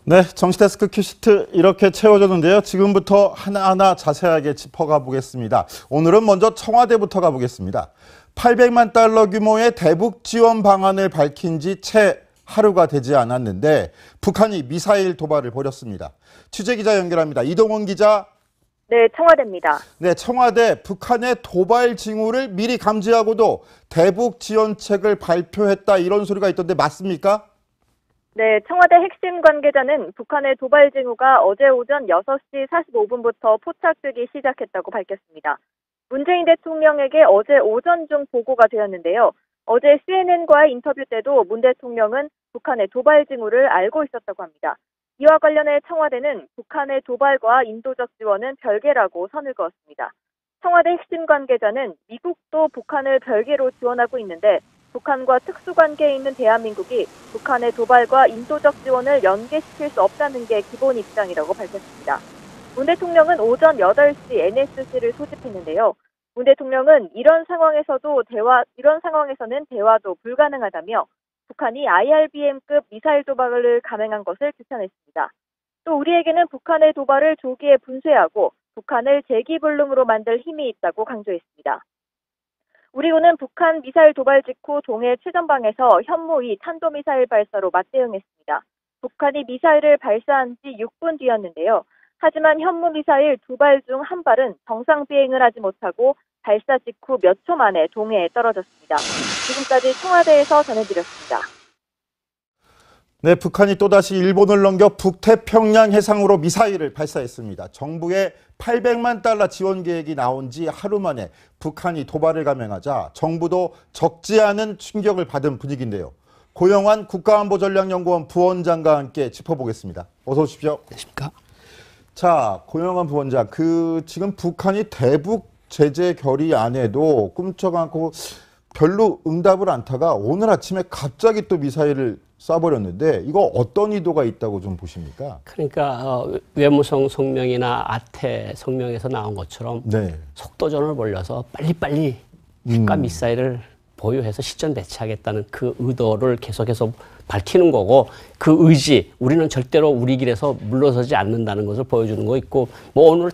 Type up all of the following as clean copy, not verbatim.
네, 정시데스크 큐시트 이렇게 채워졌는데요. 지금부터 하나하나 자세하게 짚어가 보겠습니다. 오늘은 먼저 청와대부터 가보겠습니다. 800만 달러 규모의 대북 지원 방안을 밝힌 지 채 하루가 되지 않았는데 북한이 미사일 도발을 벌였습니다. 취재기자 연결합니다. 이동원 기자. 네, 청와대입니다. 네, 청와대 북한의 도발 징후를 미리 감지하고도 대북 지원책을 발표했다 이런 소리가 있던데 맞습니까? 네, 청와대 핵심 관계자는 북한의 도발 징후가 어제 오전 6시 45분부터 포착되기 시작했다고 밝혔습니다. 문재인 대통령에게 어제 오전 중 보고가 되었는데요. 어제 CNN과의 인터뷰 때도 문 대통령은 북한의 도발 징후를 알고 있었다고 합니다. 이와 관련해 청와대는 북한의 도발과 인도적 지원은 별개라고 선을 그었습니다. 청와대 핵심 관계자는 미국도 북한을 별개로 지원하고 있는데 북한과 특수관계에 있는 대한민국이 북한의 도발과 인도적 지원을 연계시킬 수 없다는 게 기본 입장이라고 밝혔습니다. 문 대통령은 오전 8시 NSC를 소집했는데요. 문 대통령은 이런 상황에서는 대화도 불가능하다며 북한이 IRBM급 미사일 도발을 감행한 것을 규탄했습니다. 또 우리에게는 북한의 도발을 조기에 분쇄하고 북한을 재기불능으로 만들 힘이 있다고 강조했습니다. 우리 군은 북한 미사일 도발 직후 동해 최전방에서 현무이 탄도미사일 발사로 맞대응했습니다. 북한이 미사일을 발사한 지 6분 뒤였는데요. 하지만 현무미사일 2발 중 1발은 정상 비행을 하지 못하고 발사 직후 몇 초 만에 동해에 떨어졌습니다. 지금까지 청와대에서 전해드렸습니다. 네, 북한이 또다시 일본을 넘겨 북태평양 해상으로 미사일을 발사했습니다. 정부의 800만 달러 지원 계획이 나온 지 하루 만에 북한이 도발을 감행하자 정부도 적지 않은 충격을 받은 분위기인데요. 고영환 국가안보전략연구원 부원장과 함께 짚어보겠습니다. 어서 오십시오. 안녕하십니까? 자, 고영환 부원장, 지금 북한이 대북 제재 결의안에도 꿈쩍 않고 별로 응답을 않다가 오늘 아침에 갑자기 또 미사일을 쏴버렸는데 이거 어떤 의도가 있다고 좀 보십니까? 그러니까 외무성 성명이나 아태 성명에서 나온 것처럼 네. 속도전을 벌려서 빨리빨리 핵과 미사일을 보유해서 실전 배치하겠다는 그 의도를 계속해서 밝히는 거고 그 의지, 우리는 절대로 우리 길에서 물러서지 않는다는 것을 보여주는 거 있고 뭐 오늘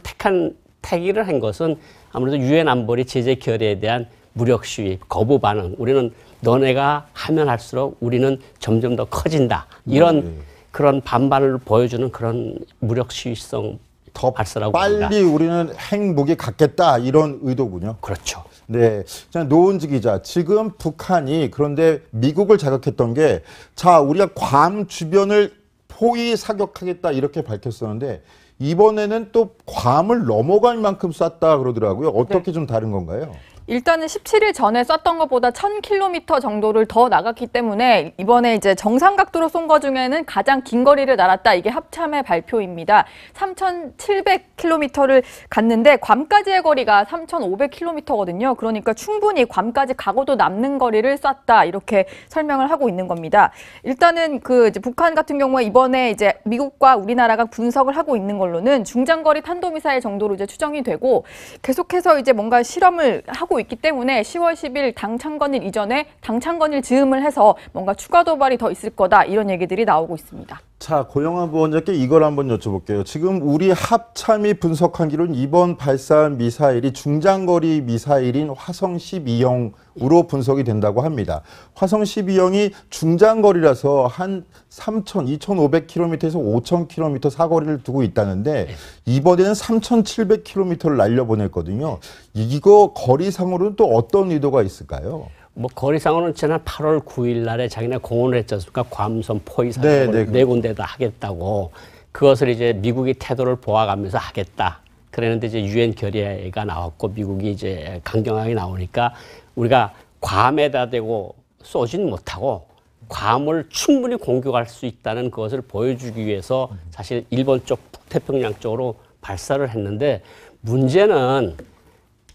택의를 한 것은 아무래도 유엔 안보리 제재 결의에 대한 무력 시위, 거부 반응. 우리는 너네가 하면 할수록 우리는 점점 더 커진다. 이런 그런 반발을 보여주는 그런 무력 시위성 더 발사라고 빨리 봅니다. 우리는 핵무기 갖겠다 이런 의도군요. 그렇죠. 네, 자, 노은지 기자, 지금 북한이 그런데 미국을 자극했던 게 자, 우리가 괌 주변을 포위 사격하겠다 이렇게 밝혔었는데 이번에는 또 괌을 넘어갈 만큼 쐈다 그러더라고요. 어떻게 좀 다른 건가요? 일단은 17일 전에 쐈던 것보다 1000km 정도를 더 나갔기 때문에 이번에 이제 정상 각도로 쏜 거 중에는 가장 긴 거리를 날았다. 이게 합참의 발표입니다. 3700km를 갔는데 괌까지의 거리가 3500km거든요. 그러니까 충분히 괌까지 가고도 남는 거리를 쐈다. 이렇게 설명을 하고 있는 겁니다. 일단은 이제 북한 같은 경우에 이번에 이제 미국과 우리나라가 분석을 하고 있는 걸로는 중장거리 탄도미사일 정도로 이제 추정이 되고 계속해서 이제 뭔가 실험을 하고 있기 때문에 10월 10일 당 창건일 이전에 당 창건일 즈음을 해서 뭔가 추가 도발이 더 있을 거다 이런 얘기들이 나오고 있습니다. 자, 고영환 부원장께 이걸 한번 여쭤볼게요. 지금 우리 합참이 분석하기로는 이번 발사한 미사일이 중장거리 미사일인 화성 12형으로 분석이 된다고 합니다. 화성 12형이 중장거리라서 한 2,500km에서 5,000km 사거리를 두고 있다는데 이번에는 3,700km를 날려보냈거든요. 이거 거리상으로는 또 어떤 의도가 있을까요? 뭐 거리상으로는 지난 8월 9일 날에 자기네 공언을 했지 않습니까? 괌선 포위 사격을 네 군데다 하겠다고. 그것을 이제 미국이 태도를 보아가면서 하겠다. 그랬는데 이제 유엔 결의가 나왔고 미국이 이제 강경하게 나오니까 우리가 괌에다 대고 쏘진 못하고 괌을 충분히 공격할 수 있다는 것을 보여주기 위해서 사실 일본 쪽 북태평양 쪽으로 발사를 했는데 문제는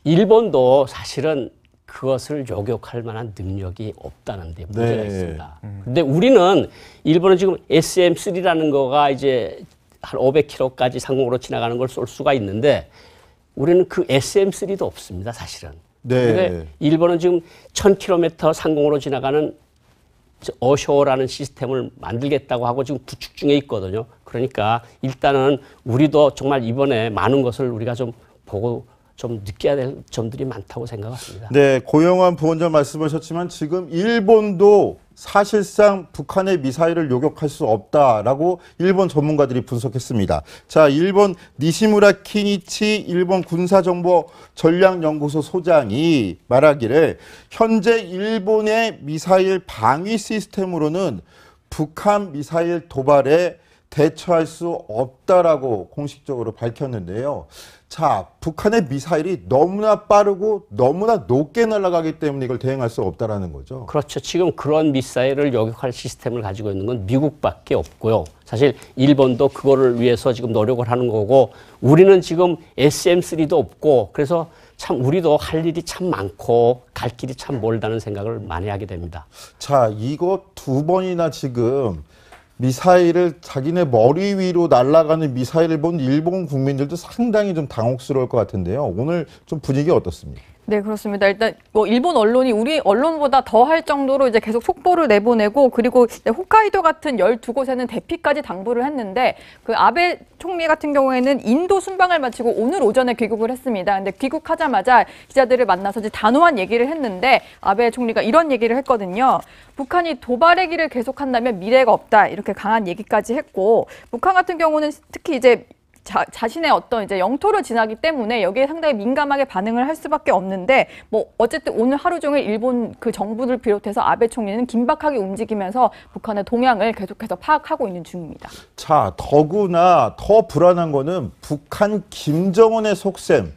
일본도 사실은 그것을 요격할 만한 능력이 없다는 데 문제가 있습니다. 근데 우리는 일본은 지금 SM-3라는 거가 이제 한 500km까지 상공으로 지나가는 걸 쏠 수가 있는데 우리는 그 SM-3도 없습니다, 사실은. 근데 일본은 지금 1000km 상공으로 지나가는 어쇼라는 시스템을 만들겠다고 하고 지금 구축 중에 있거든요. 그러니까 일단은 우리도 정말 이번에 많은 것을 우리가 좀 보고 좀 느껴야 될 점들이 많다고 생각합니다. 네, 고영환 부원장 말씀하셨지만 지금 일본도 사실상 북한의 미사일을 요격할 수 없다라고 일본 전문가들이 분석했습니다. 자, 일본 니시무라 키니치 일본 군사정보전략연구소 소장이 말하기를 현재 일본의 미사일 방위 시스템으로는 북한 미사일 도발에 대처할 수 없다라고 공식적으로 밝혔는데요. 자, 북한의 미사일이 너무나 빠르고 너무나 높게 날아가기 때문에 이걸 대응할 수 없다라는 거죠. 그렇죠. 지금 그런 미사일을 요격할 시스템을 가지고 있는 건 미국밖에 없고요. 사실 일본도 그거를 위해서 지금 노력을 하는 거고 우리는 지금 SM-3도 없고 그래서 참 우리도 할 일이 참 많고 갈 길이 참 멀다는 생각을 많이 하게 됩니다. 자, 이거 두 번이나 지금 미사일을 자기네 머리 위로 날아가는 미사일을 본 일본 국민들도 상당히 좀 당혹스러울 것 같은데요. 오늘 좀 분위기 어떻습니까? 네, 그렇습니다. 일단 뭐 일본 언론이 우리 언론보다 더 할 정도로 이제 계속 속보를 내보내고 그리고 홋카이도 같은 12곳에는 대피까지 당부를 했는데 그 아베 총리 같은 경우에는 인도 순방을 마치고 오늘 오전에 귀국을 했습니다. 근데 귀국하자마자 기자들을 만나서 이제 단호한 얘기를 했는데 아베 총리가 이런 얘기를 했거든요. 북한이 도발의 길을 계속한다면 미래가 없다. 이렇게 강한 얘기까지 했고 북한 같은 경우는 특히 이제 자신의 어떤 이제 영토를 지나기 때문에 여기에 상당히 민감하게 반응을 할 수밖에 없는데 뭐 어쨌든 오늘 하루 종일 일본 그 정부를 비롯해서 아베 총리는 긴박하게 움직이면서 북한의 동향을 계속해서 파악하고 있는 중입니다. 자, 더구나 더 불안한 거는 북한 김정은의 속셈을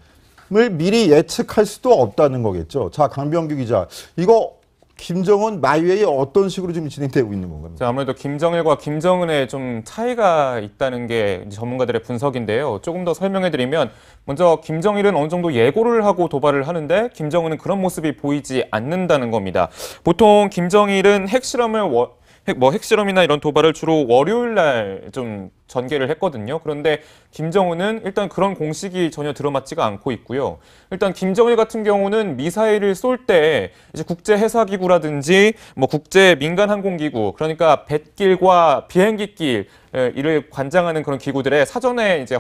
미리 예측할 수도 없다는 거겠죠. 자, 강병규 기자, 이거 김정은 마이웨이 어떤 식으로 지금 진행되고 있는 건가요? 아무래도 김정일과 김정은의 좀 차이가 있다는 게 전문가들의 분석인데요. 조금 더 설명해드리면 먼저 김정일은 어느 정도 예고를 하고 도발을 하는데 김정은은 그런 모습이 보이지 않는다는 겁니다. 보통 김정일은 핵실험이나 이런 도발을 주로 월요일 날 좀 전개를 했거든요. 그런데 김정은은 일단 그런 공식이 전혀 들어맞지가 않고 있고요. 일단 김정일 같은 경우는 미사일을 쏠 때 이제 국제 해사기구라든지 뭐 국제 민간 항공기구, 그러니까 뱃길과 비행기길 이를 관장하는 그런 기구들의 사전에 이제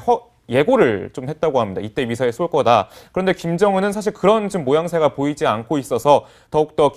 예고를 좀 했다고 합니다. 이때 미사일 쏠 거다. 그런데 김정은은 사실 그런 좀 모양새가 보이지 않고 있어서 더욱더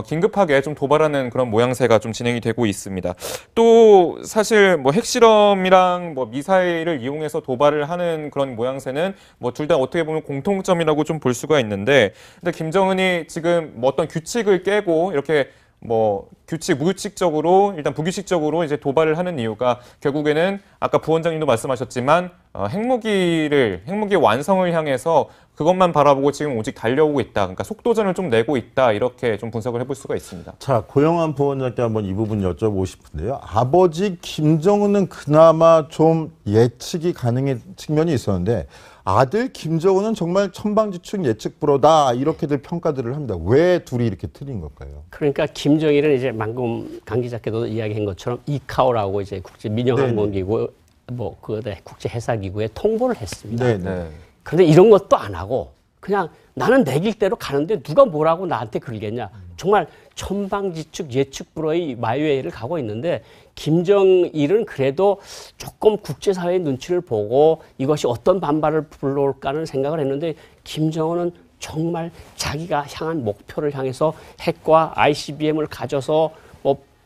긴급하게 좀 도발하는 그런 모양새가 좀 진행이 되고 있습니다. 또 사실 뭐 핵실험이랑 뭐 미사일을 이용해서 도발을 하는 그런 모양새는 뭐 둘 다 어떻게 보면 공통점이라고 좀 볼 수가 있는데, 근데 김정은이 지금 뭐 어떤 규칙을 깨고 이렇게 뭐 무규칙적으로 일단 부규칙적으로 이제 도발을 하는 이유가 결국에는 아까 부원장님도 말씀하셨지만 핵무기 완성을 향해서 그것만 바라보고 지금 오직 달려오고 있다. 그러니까 속도전을 좀 내고 있다. 이렇게 좀 분석을 해볼 수가 있습니다. 자, 고영환 부원장께 한번 이 부분 여쭤보고 싶은데요. 아버지 김정은은 그나마 좀 예측이 가능한 측면이 있었는데 아들 김정은은 정말 천방지축 예측 불허다 이렇게들 평가들을 합니다. 왜 둘이 이렇게 틀린 걸까요? 그러니까 김정일은 이제 방금 강 기자께도 이야기한 것처럼 이카오라고 이제 국제 민영항공기구 국제 해사기구에 통보를 했습니다. 네네. 그런데 이런 것도 안 하고 그냥 나는 내 길대로 가는데 누가 뭐라고 나한테 그러겠냐. 정말 천방지축 예측 불허의 마이웨이를 가고 있는데 김정일은 그래도 조금 국제사회의 눈치를 보고 이것이 어떤 반발을 불러올까는 생각을 했는데 김정은은 정말 자기가 향한 목표를 향해서 핵과 ICBM을 가져서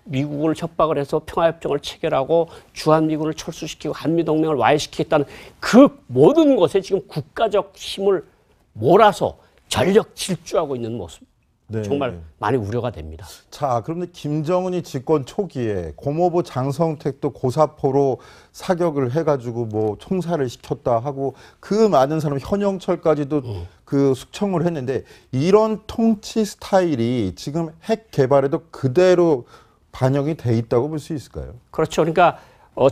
미국을 협박을 해서 평화협정을 체결하고 주한미군을 철수시키고 한미동맹을 와해시키겠다는 그 모든 것에 지금 국가적 힘을 몰아서 전력 질주하고 있는 모습. 네. 정말 많이 우려가 됩니다. 자, 그런데 김정은이 집권 초기에 고모부 장성택도 고사포로 사격을 해가지고 뭐 총살을 시켰다 하고 그 많은 사람 현영철까지도 그 숙청을 했는데 이런 통치 스타일이 지금 핵 개발에도 그대로 반영이 돼 있다고 볼 수 있을까요? 그렇죠. 그러니까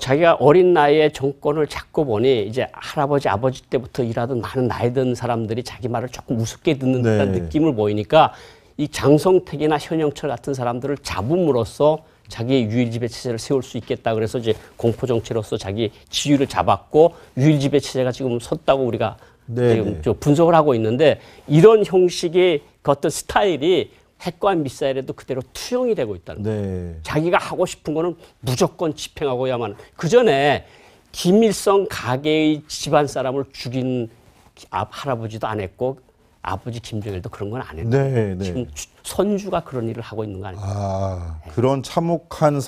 자기가 어린 나이에 정권을 잡고 보니 이제 할아버지, 아버지 때부터 일하던 많은 나이 든 사람들이 자기 말을 조금 우습게 듣는 듯한 느낌을 보이니까 이 장성택이나 현영철 같은 사람들을 잡음으로써 자기의 유일지배 체제를 세울 수 있겠다. 그래서 이제 공포정치로서 자기 지위를 잡았고 유일지배 체제가 지금 섰다고 우리가 지금 분석을 하고 있는데 이런 형식의 그 어떤 스타일이 핵과 미사일에도 그대로 투영이 되고 있다는 거예요. 네. 자기가 하고 싶은 거는 무조건 집행하고야만. 그 전에 김일성 가계의 집안 사람을 죽인 할아버지도 안 했고 아버지 김정일도 그런 건 안 했고 네, 네. 지금 손주가 그런 일을 하고 있는 거 아닙니까? 아, 그런 참혹한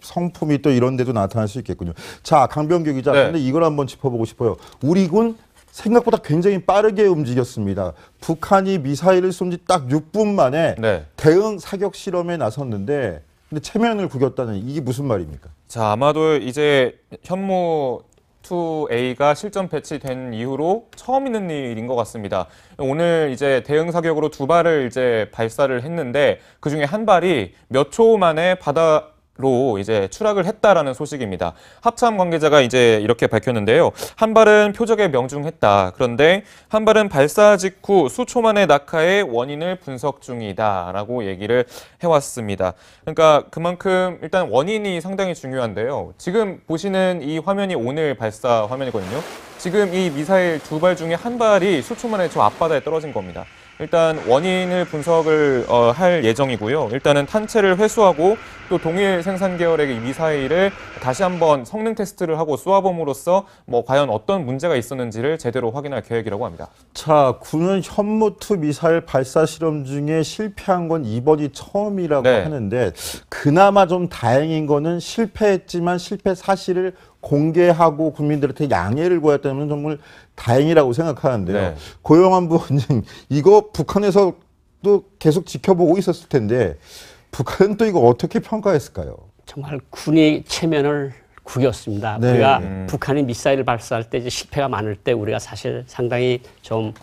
성품이 또 이런 데도 나타날 수 있겠군요. 자, 강병규 기자. 네. 근데 이걸 한번 짚어보고 싶어요. 우리 군 생각보다 굉장히 빠르게 움직였습니다. 북한이 미사일을 쏜 지 딱 6분 만에 네. 대응 사격 실험에 나섰는데 근데 체면을 구겼다는 이게 무슨 말입니까? 자, 아마도 이제 현무 2A가 실전 배치된 이후로 처음 있는 일인 것 같습니다. 오늘 이제 대응 사격으로 2발을 이제 발사를 했는데 그 중에 한 발이 몇 초 만에 바다로 이제 추락을 했다라는 소식입니다. 합참 관계자가 이제 이렇게 밝혔는데요. 한 발은 표적에 명중했다. 그런데 한 발은 발사 직후 수초 만에 낙하의 원인을 분석 중이다라고 얘기를 해왔습니다. 그러니까 그만큼 일단 원인이 상당히 중요한데요. 지금 보시는 이 화면이 오늘 발사 화면이거든요. 지금 이 미사일 2발 중에 한 발이 수초 만에 저 앞바다에 떨어진 겁니다. 일단 원인을 분석을 할 예정이고요. 일단은 탄체를 회수하고 또 동일 생산 계열의 이 미사일을 다시 한번 성능 테스트를 하고 쏘아봄으로써 뭐 과연 어떤 문제가 있었는지를 제대로 확인할 계획이라고 합니다. 자, 군은 현무2 미사일 발사 실험 중에 실패한 건 이번이 처음이라고 네. 하는데 그나마 좀 다행인 거는 실패했지만 실패 사실을 공개하고 국민들한테 양해를 구했다는 정말 다행이라고 생각하는데요. 네. 고영한 부원님, 이거 북한에서도 계속 지켜보고 있었을 텐데 북한은 또 이거 어떻게 평가했을까요? 정말 군이 체면을 구겼습니다. 네. 우리가 북한이 미사일을 발사할 때 이제 실패가 많을 때 우리가 사실 상당히 좀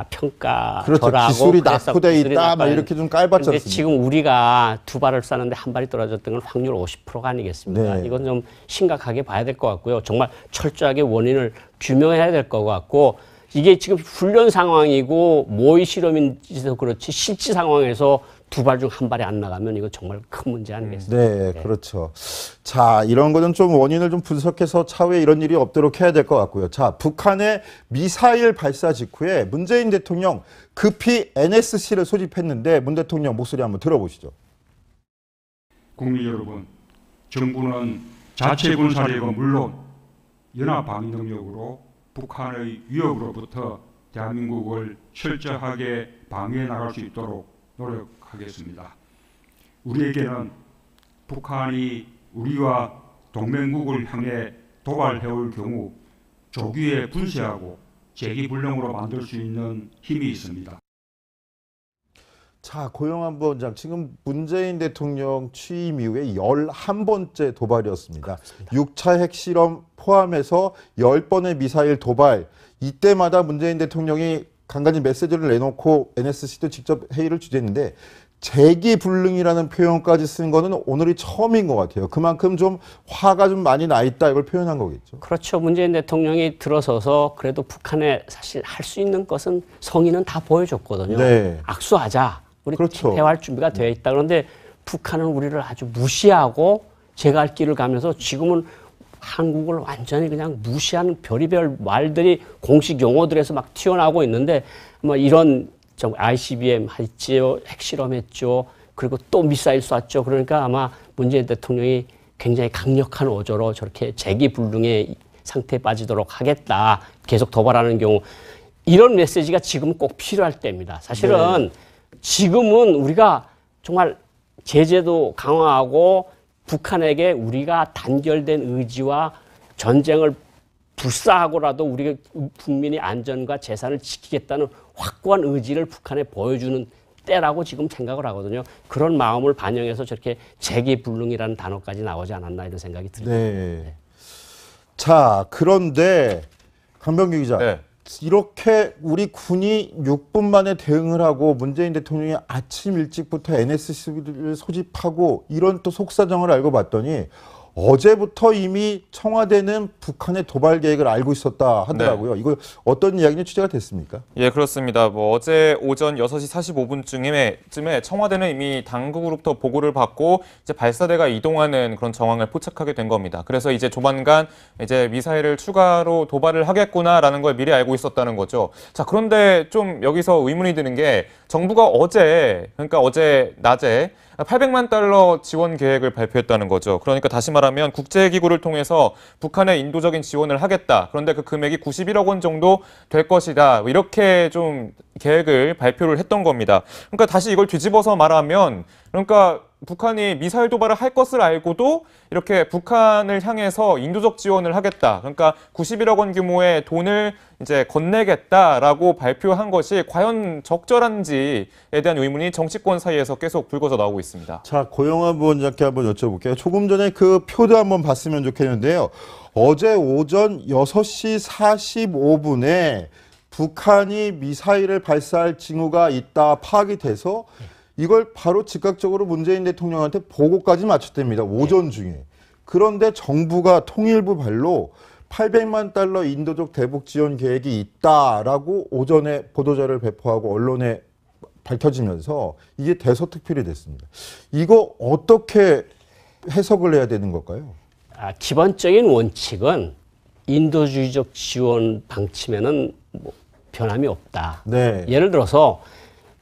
평가 그렇죠. 절하고 기술이 그래서 낙후돼 기술이 있다, 막 낙후돼 이렇게 좀 깔봤지 근데 않습니까? 지금 우리가 2발을 쐈는데 한 발이 떨어졌던 건 확률 50%가 아니겠습니까? 네. 이건 좀 심각하게 봐야 될 것 같고요. 정말 철저하게 원인을 규명해야 될 것 같고 이게 지금 훈련 상황이고 모의 실험인지도 그렇지 실제 상황에서 2발 중 한 발이 안 나가면 이거 정말 큰 문제 아니겠습니까? 네, 그렇죠. 자, 이런 거는 좀 원인을 좀 분석해서 차후에 이런 일이 없도록 해야 될 것 같고요. 자, 북한의 미사일 발사 직후에 문재인 대통령 급히 NSC를 소집했는데 문 대통령 목소리 한번 들어보시죠. 국민 여러분, 정부는 자체 군사력은 물론 연합 방위 능력으로 북한의 위협으로부터 대한민국을 철저하게 방위해 나갈 수 있도록 노력하겠습니다. 우리에게는 북한이 우리와 동맹국을 향해 도발해올 경우 조기에 분쇄하고 재기불능으로 만들 수 있는 힘이 있습니다. 자, 고영한 부원장, 지금 문재인 대통령 취임 이후에 11번째 도발이었습니다. 6차 핵실험 포함해서 10번의 미사일 도발. 이때마다 문재인 대통령이 간간히 메시지를 내놓고 NSC도 직접 회의를 주재했는데 재기불능이라는 표현까지 쓴 거는 오늘이 처음인 것 같아요. 그만큼 좀 화가 좀 많이 나 있다 이걸 표현한 거겠죠. 그렇죠. 문재인 대통령이 들어서서 그래도 북한에 사실 할 수 있는 것은 성의는 다 보여줬거든요. 네. 악수하자. 우리 그렇죠. 대화할 준비가 되어 있다. 그런데 북한은 우리를 아주 무시하고 제 갈 길을 가면서 지금은 한국을 완전히 그냥 무시하는 별의별 말들이 공식 용어들에서 막 튀어나오고 있는데 뭐 이런 좀 ICBM 했지요, 핵실험했죠, 그리고 또 미사일 쐈죠. 그러니까 아마 문재인 대통령이 굉장히 강력한 어조로 저렇게 재기불능의 상태에 빠지도록 하겠다. 계속 도발하는 경우 이런 메시지가 지금 꼭 필요할 때입니다. 사실은 지금은 우리가 정말 제재도 강화하고 북한에게 우리가 단결된 의지와 전쟁을 불사하고라도 우리 국민의 안전과 재산을 지키겠다는 확고한 의지를 북한에 보여주는 때라고 지금 생각을 하거든요. 그런 마음을 반영해서 저렇게 재기불능이라는 단어까지 나오지 않았나 이런 생각이 듭니다. 네. 자, 그런데 강병규 기자. 네. 이렇게 우리 군이 6분 만에 대응을 하고 문재인 대통령이 아침 일찍부터 NSC를 소집하고 이런 또 속사정을 알고 봤더니 어제부터 이미 청와대는 북한의 도발 계획을 알고 있었다 하더라고요. 이거 어떤 이야기는 취재가 됐습니까? 예, 그렇습니다. 어제 오전 6시 45분쯤에 청와대는 이미 당국으로부터 보고를 받고 이제 발사대가 이동하는 그런 정황을 포착하게 된 겁니다. 그래서 이제 조만간 이제 미사일을 추가로 도발을 하겠구나라는 걸 미리 알고 있었다는 거죠. 자, 그런데 좀 여기서 의문이 드는 게 정부가 그러니까 어제 낮에 800만 달러 지원 계획을 발표했다는 거죠. 그러니까 다시 말하면 국제기구를 통해서 북한에 인도적인 지원을 하겠다. 그런데 그 금액이 91억 원 정도 될 것이다. 이렇게 좀 계획을 발표를 했던 겁니다. 그러니까 다시 이걸 뒤집어서 말하면 그러니까 북한이 미사일 도발을 할 것을 알고도 이렇게 북한을 향해서 인도적 지원을 하겠다. 그러니까 91억 원 규모의 돈을 이제 건네겠다라고 발표한 것이 과연 적절한지에 대한 의문이 정치권 사이에서 계속 불거져 나오고 있습니다. 자, 고영환 부원장께 한번 여쭤볼게요. 조금 전에 그 표도 한번 봤으면 좋겠는데요. 어제 오전 6시 45분에 북한이 미사일을 발사할 징후가 있다 파악이 돼서 이걸 바로 즉각적으로 문재인 대통령한테 보고까지 마쳤답니다. 오전 중에. 그런데 정부가 통일부 발로 800만 달러 인도적 대북 지원 계획이 있다라고 오전에 보도자료를 배포하고 언론에 밝혀지면서 이게 대서특필이 됐습니다. 이거 어떻게 해석을 해야 되는 걸까요? 기본적인 원칙은 인도주의적 지원 방침에는 변함이 없다. 네. 예를 들어서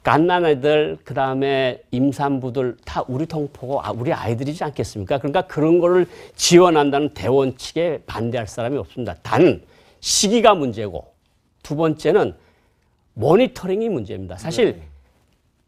갓난애들 그다음에 임산부들 다 우리 동포고 우리 아이들이지 않겠습니까? 그러니까 그런 거를 지원한다는 대원칙에 반대할 사람이 없습니다. 단 시기가 문제고 두 번째는 모니터링이 문제입니다. 사실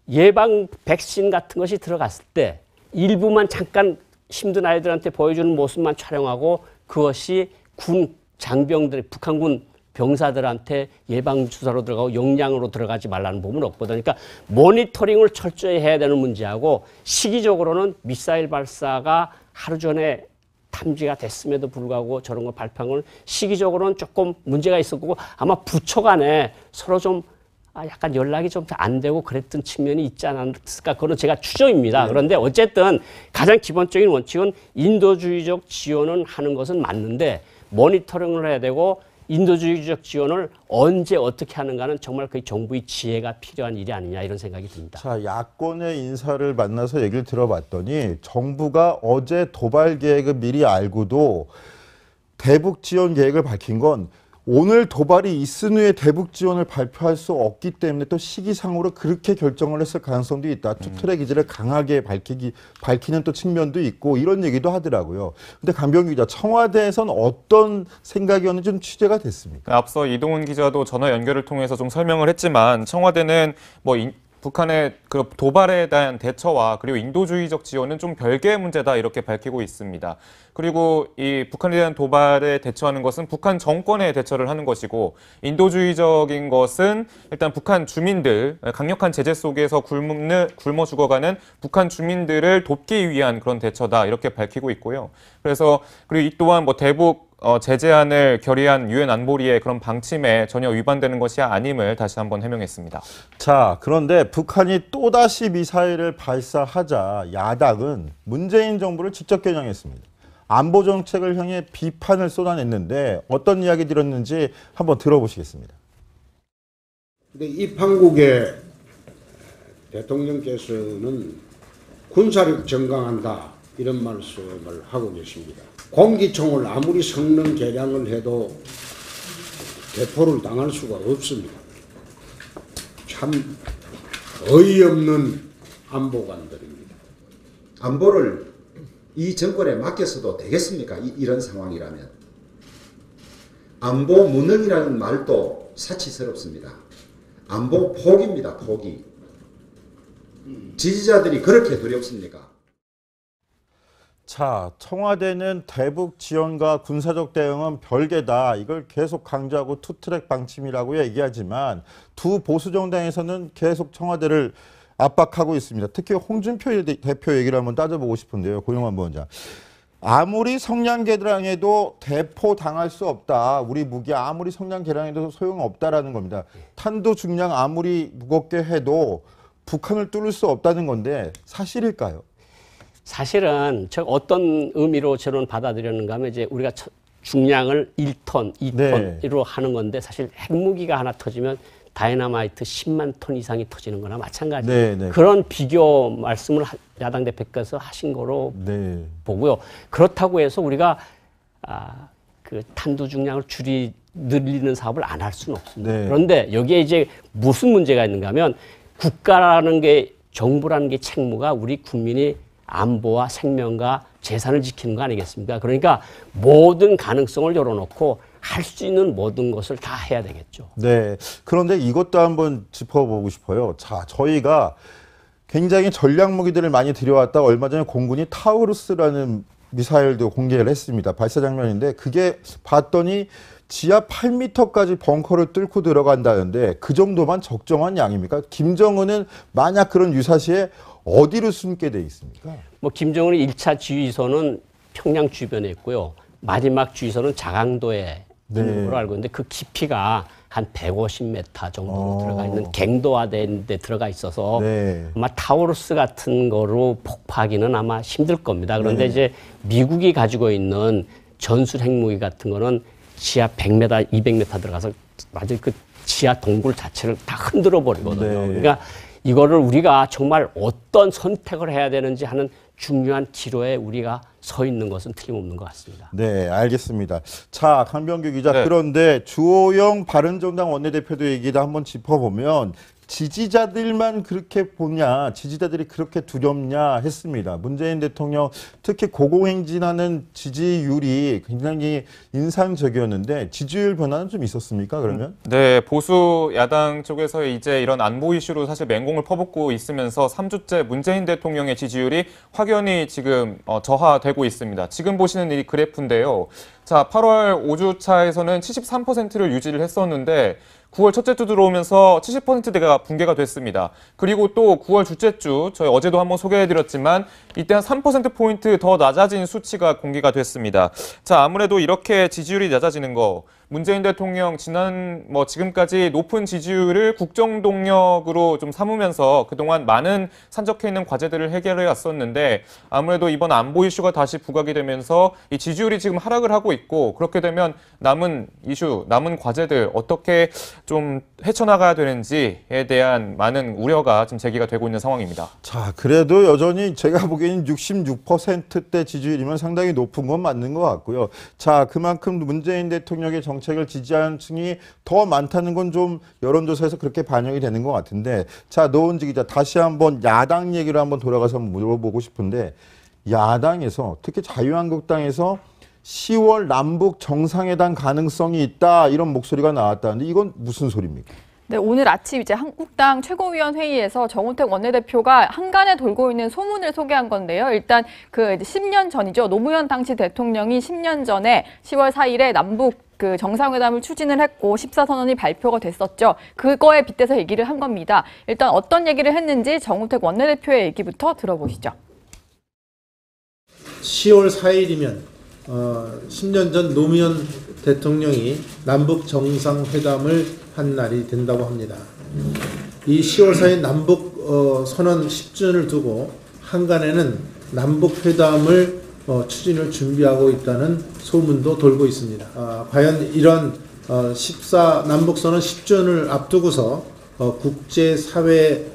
예방 백신 같은 것이 들어갔을 때 일부만 잠깐 힘든 아이들한테 보여주는 모습만 촬영하고 그것이 군 장병들, 북한군 병사들한테 예방주사로 들어가고 용량으로 들어가지 말라는 부분은 없거든요. 그러니까 모니터링을 철저히 해야 되는 문제하고 시기적으로는 미사일 발사가 하루 전에 탐지가 됐음에도 불구하고 저런 걸 발표한 건 시기적으로는 조금 문제가 있었고 아마 부처 간에 서로 좀 약간 연락이 좀 안 되고 그랬던 측면이 있지 않았을까. 그건 제가 추정입니다. 그런데 어쨌든 가장 기본적인 원칙은 인도주의적 지원을 하는 것은 맞는데 모니터링을 해야 되고 인도주의적 지원을 언제 어떻게 하는가는 정말 그 정부의 지혜가 필요한 일이 아니냐 이런 생각이 듭니다. 자, 야권의 인사를 만나서 얘기를 들어봤더니 정부가 어제 도발 계획을 미리 알고도 대북 지원 계획을 밝힌 건 오늘 도발이 있은 후에 대북 지원을 발표할 수 없기 때문에 또 시기상으로 그렇게 결정을 했을 가능성도 있다. 투트랙 기지를 강하게 밝히는 또 측면도 있고 이런 얘기도 하더라고요. 근데 강병규 기자, 청와대에선 어떤 생각이었는지 좀 취재가 됐습니까? 앞서 이동훈 기자도 전화 연결을 통해서 좀 설명을 했지만 청와대는 북한의 그 도발에 대한 대처와 그리고 인도주의적 지원은 좀 별개의 문제다 이렇게 밝히고 있습니다. 그리고 이 북한에 대한 도발에 대처하는 것은 북한 정권에 대처를 하는 것이고 인도주의적인 것은 일단 북한 주민들, 강력한 제재 속에서 굶어 죽어가는 북한 주민들을 돕기 위한 그런 대처다 이렇게 밝히고 있고요. 그래서 그리고 이 또한 대북 제재안을 결의한 유엔 안보리의 그런 방침에 전혀 위반되는 것이 아님을 다시 한번 해명했습니다. 자, 그런데 북한이 또다시 미사일을 발사하자 야당은 문재인 정부를 직접 겨냥했습니다. 안보 정책을 향해 비판을 쏟아냈는데 어떤 이야기 들었는지 한번 들어보시겠습니다. 근데 이 판국에 대통령께서는 군사력 증강한다 이런 말씀을 하고 계십니다. 공기총을 아무리 성능 개량을 해도 대포를 당할 수가 없습니다. 참 어이없는 안보관들입니다. 안보를 이 정권에 맡겼어도 되겠습니까? 이런 상황이라면. 안보 무능이라는 말도 사치스럽습니다. 안보 포기입니다. 포기. 지지자들이 그렇게 두렵습니까? 자, 청와대는 대북 지원과 군사적 대응은 별개다. 이걸 계속 강조하고 투트랙 방침이라고 얘기하지만 두 보수 정당에서는 계속 청와대를 압박하고 있습니다. 특히 홍준표 대표 얘기를 한번 따져보고 싶은데요. 고영환 부원장. 아무리 성량 개량해도 대포 당할 수 없다. 우리 무기 아무리 성량 개량해도 소용없다라는 겁니다. 탄도 중량 아무리 무겁게 해도 북한을 뚫을 수 없다는 건데 사실일까요? 사실은 저 어떤 의미로 저는 받아들였는가 하면 이제 우리가 중량을 1톤, 2톤으로 하는 건데 사실 핵무기가 하나 터지면 다이너마이트 10만 톤 이상이 터지는 거나 마찬가지예요. 그런 비교 말씀을 야당 대표께서 하신 거로 보고요. 그렇다고 해서 우리가 그 탄두 중량을 늘리는 사업을 안 할 수는 없습니다. 그런데 여기에 이제 무슨 문제가 있는가 하면 국가라는 게, 정부라는 게 책무가 우리 국민이 안보와 생명과 재산을 지키는 거 아니겠습니까? 그러니까 모든 가능성을 열어놓고 할 수 있는 모든 것을 다 해야 되겠죠. 네. 그런데 이것도 한번 짚어보고 싶어요. 자, 저희가 굉장히 전략 무기들을 많이 들여왔다. 얼마 전에 공군이 타우루스라는 미사일도 공개를 했습니다. 발사 장면인데 그게 봤더니 지하 8m까지 벙커를 뚫고 들어간다는데 그 정도만 적정한 양입니까? 김정은은 만약 그런 유사시에 어디로 숨게 돼 있습니까? 뭐 김정은의 1차 지휘소는 평양 주변에 있고요. 마지막 주휘소는 자강도에 있는 걸로 알고 있는데 그 깊이가 한 150m 정도로 들어가 있는 갱도화된 데 들어가 있어서 아마 타우루스 같은 거로 폭파하기는 아마 힘들 겁니다. 그런데 이제 미국이 가지고 있는 전술 핵무기 같은 거는 지하 100m, 200m 들어가서 완전 그 지하 동굴 자체를 다 흔들어 버리거든요. 그러니까 이거를 우리가 정말 어떤 선택을 해야 되는지 하는 중요한 기로에 우리가 서 있는 것은 틀림없는 것 같습니다. 네, 알겠습니다. 자, 강병규 기자. 그런데 주호영 바른정당 원내대표도 얘기도 한번 짚어보면 지지자들만 그렇게 보냐, 지지자들이 그렇게 두렵냐 했습니다. 문재인 대통령 특히 고공행진하는 지지율이 굉장히 인상적이었는데 지지율 변화는 좀 있었습니까, 그러면? 네, 보수 야당 쪽에서 이제 이런 안보 이슈로 사실 맹공을 퍼붓고 있으면서 3주째 문재인 대통령의 지지율이 확연히 지금 저하되고 있습니다. 지금 보시는 이 그래프인데요. 자, 8월 5주차에서는 73%를 유지를 했었는데 9월 첫째 주 들어오면서 70%대가 붕괴가 됐습니다. 그리고 또 9월 둘째 주, 저희 어제도 한번 소개해드렸지만 이때 한 3%포인트 더 낮아진 수치가 공개가 됐습니다. 자, 아무래도 이렇게 지지율이 낮아지는 거, 문재인 대통령 지금까지 높은 지지율을 국정 동력으로 좀 삼으면서 그동안 많은 산적해 있는 과제들을 해결해 왔었는데 아무래도 이번 안보 이슈가 다시 부각이 되면서 이 지지율이 지금 하락을 하고 있고 그렇게 되면 남은 이슈, 남은 과제들 어떻게 좀 헤쳐나가야 되는지에 대한 많은 우려가 지금 제기가 되고 있는 상황입니다. 자, 그래도 여전히 제가 보기에는 66%대 지지율이면 상당히 높은 건 맞는 것 같고요. 자, 그만큼 문재인 대통령의 정책을 지지하는 층이 더 많다는 건 좀 여론조사에서 그렇게 반영이 되는 것 같은데, 자, 노은지 기자, 다시 한번 야당 얘기로 한번 돌아가서 물어보고 싶은데, 야당에서 특히 자유한국당에서 10월 남북 정상회담 가능성이 있다 이런 목소리가 나왔다는데 이건 무슨 소리입니까? 네, 오늘 아침 이제 한국당 최고위원 회의에서 정우택 원내대표가 한간에 돌고 있는 소문을 소개한 건데요. 일단 그 10년 전이죠. 노무현 당시 대통령이 10년 전에 10월 4일에 남북 그 정상회담을 추진을 했고 14선언이 발표가 됐었죠. 그거에 빗대서 얘기를 한 겁니다. 일단 어떤 얘기를 했는지 정우택 원내대표의 얘기부터 들어보시죠. 10월 4일이면 10년 전 노무현 대통령이 남북 정상회담을 한 날이 된다고 합니다. 이 10월 4일 남북 선언 10주년을 두고 한간에는 남북 회담을 추진을 준비하고 있다는 소문도 돌고 있습니다. 과연 이런 14남북 선언 10주년을 앞두고서 국제사회와는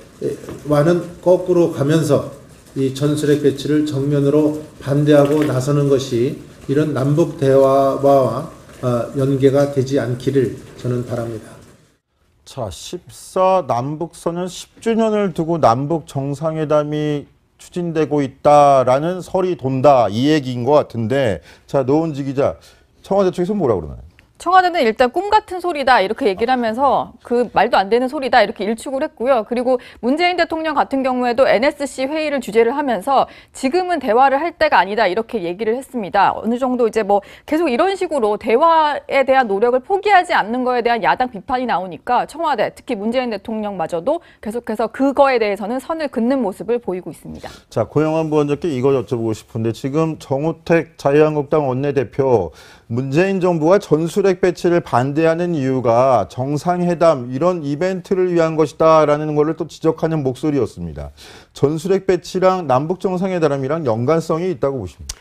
거꾸로 가면서 이 전술핵 배치를 정면으로 반대하고 나서는 것이 이런 남북 대화와 연계가 되지 않기를 저는 바랍니다. 자, 14 남북선언 10주년을 두고 남북 정상회담이 추진되고 있다라는 설이 돈다 이 얘기인 것 같은데, 자, 노은지 기자, 청와대 쪽에서 뭐라고 그러나요? 청와대는 일단 꿈 같은 소리다 이렇게 얘기를 하면서 그 말도 안 되는 소리다 이렇게 일축을 했고요. 그리고 문재인 대통령 같은 경우에도 NSC 회의를 주재를 하면서 지금은 대화를 할 때가 아니다 이렇게 얘기를 했습니다. 어느 정도 이제 뭐 계속 이런 식으로 대화에 대한 노력을 포기하지 않는 거에 대한 야당 비판이 나오니까 청와대 특히 문재인 대통령마저도 계속해서 그거에 대해서는 선을 긋는 모습을 보이고 있습니다. 자, 고영한 부원장께 이거 여쭤보고 싶은데 지금 정우택 자유한국당 원내대표 문재인 정부가 전술핵 전술핵 배치를 반대하는 이유가 정상회담 이런 이벤트를 위한 것이다라는 것을 또 지적하는 목소리였습니다. 전술핵 배치랑 남북 정상회담이랑 연관성이 있다고 보십니까?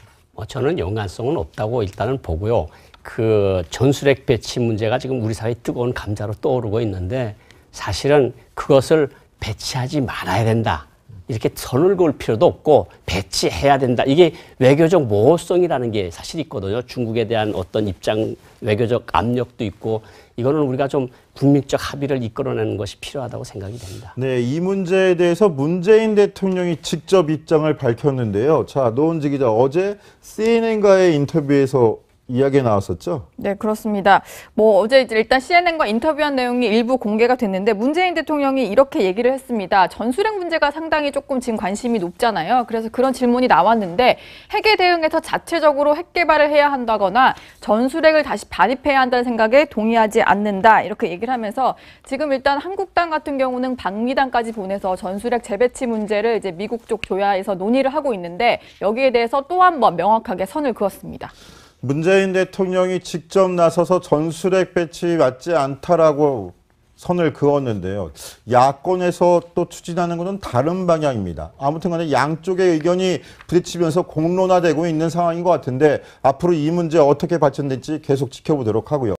저는 연관성은 없다고 일단은 보고요. 그 전술핵 배치 문제가 지금 우리 사회의 뜨거운 감자로 떠오르고 있는데 사실은 그것을 배치하지 말아야 된다. 이렇게 선을 그을 필요도 없고 배치해야 된다. 이게 외교적 모호성이라는 게 사실 있거든요. 중국에 대한 어떤 입장, 외교적 압력도 있고 이거는 우리가 좀 국민적 합의를 이끌어내는 것이 필요하다고 생각이 됩니다. 네, 이 문제에 대해서 문재인 대통령이 직접 입장을 밝혔는데요. 자, 노은지 기자, 어제 CNN과의 인터뷰에서 이야기가 나왔었죠? 네, 그렇습니다. 어제 이제 일단 CNN과 인터뷰한 내용이 일부 공개가 됐는데 문재인 대통령이 이렇게 얘기를 했습니다. 전술핵 문제가 상당히 조금 지금 관심이 높잖아요. 그래서 그런 질문이 나왔는데 핵에 대응해서 자체적으로 핵 개발을 해야 한다거나 전술핵을 다시 반입해야 한다는 생각에 동의하지 않는다. 이렇게 얘기를 하면서 지금 일단 한국당 같은 경우는 방미단까지 보내서 전술핵 재배치 문제를 이제 미국 쪽 조야에서 논의를 하고 있는데 여기에 대해서 또 한 번 명확하게 선을 그었습니다. 문재인 대통령이 직접 나서서 전술핵 배치 맞지 않다라고 선을 그었는데요. 야권에서 또 추진하는 것은 다른 방향입니다. 아무튼 간에 양쪽의 의견이 부딪히면서 공론화되고 있는 상황인 것 같은데 앞으로 이 문제 어떻게 발전될지 계속 지켜보도록 하고요.